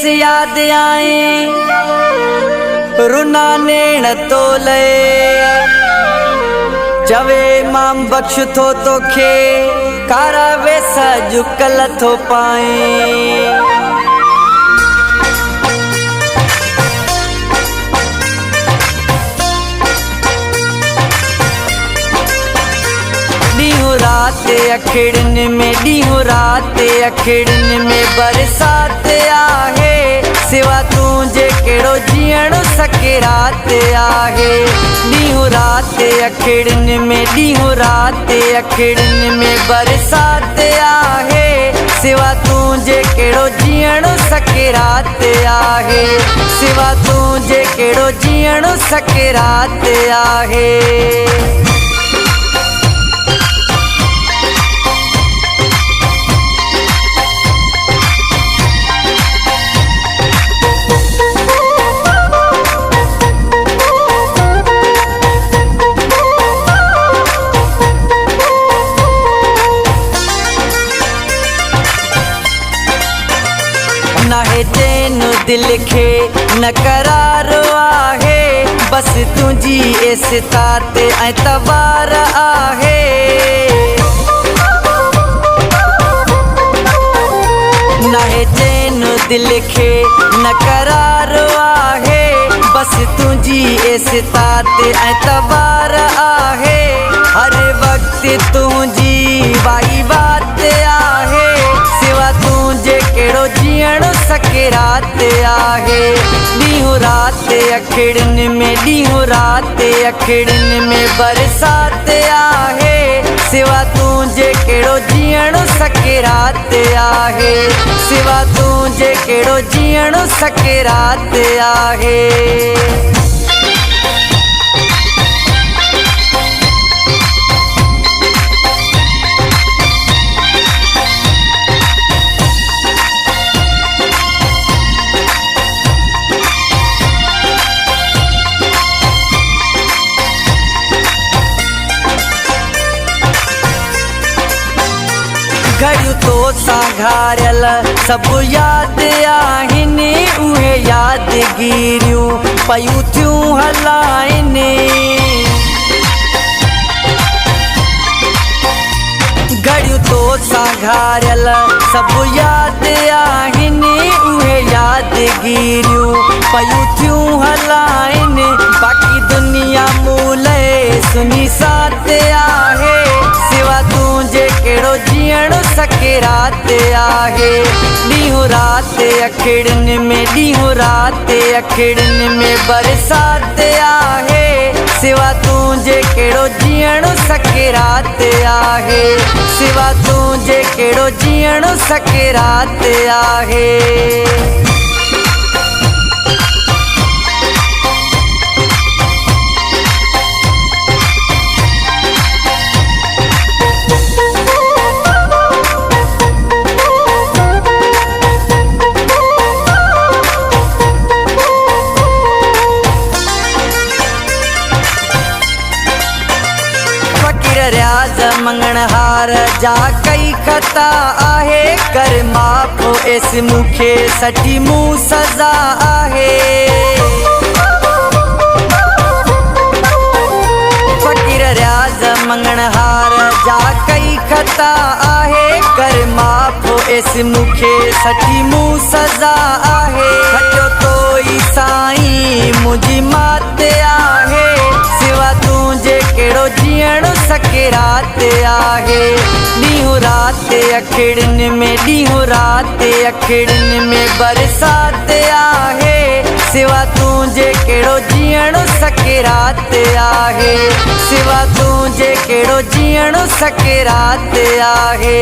खेस याद आए रुना नेण तोले चवे माम बख्श थो तोखे कारा वेसा जुकल थो पाए। रात अखिड़न में ॾींहुं रात अखिड़न में बरसात आहे सिवा तुझे केड़ो जीअण सके रात आहे। ॾींहुं रात अखिड़न में ॾींहुं रात अखिड़न में बरसात आहे सिवा तुझे केड़ो जीअण सके रात आहे सिवा तुझे केड़ो जीअण सके रात आहे। नाहे चैन दिल खे न करारो आहे बस तुझी एसितात ऐं तबार आहे। नाहे चैन दिल खे न करारो आहे बस तुझी एसितात ऐं तबार आहे। हर वक्त तुझी वाई बात आहे सिवा तुझे केड़ो जीअण सके रात आहे। ॾींहुं रात अखिड़न में ॾींहुं रात अखिड़न में बरसात आहे सिवा तुझे केड़ो जीअण सके रात आहे सिवा तुझे केड़ो जीअण सके रात आहे। घड़ियूं तो सांघारियल सब याद आहिनि उहे यादगिरियूं पयूं थियूं हलाइनि। घड़ियूं तो सांघारियल सब याद आहिनि उहे यादगिरियूं पयूं थियूं हलाइनि। बाक़ी दुनिया मूले सुनी साथ आहे सिवा तुझे केड़ो जीअण सके रात आहे। ॾींहुं रात अखिड़न में ॾींहुं रात अखिड़न में बरसात आहे सिवा तुझे केड़ो जीअण सके रात आहे सिवा तुझे केड़ो जीअण सके रात आहे। रियाज़ मंगण हार जा कई खता आहे कर माफ़ एस मूंखे सची मूं सज़ा आहे। फ़कीर रियाज़ मंगण हार जा कई खता आहे कर माफ़ एस मूंखे सची मूं सज़ा आहे। खटियो तो ई साईं मुंहिंजी मात आहे सिवा तुझे केड़ो जीअण सके रात आहे। ॾींहुं रात अखिड़न में ॾींहुं रात अखिड़न में बरसात आहे सिवा तुझे केड़ो जीअण सके रात आहे सिवा तुझे केड़ो जीअण सके रात आहे।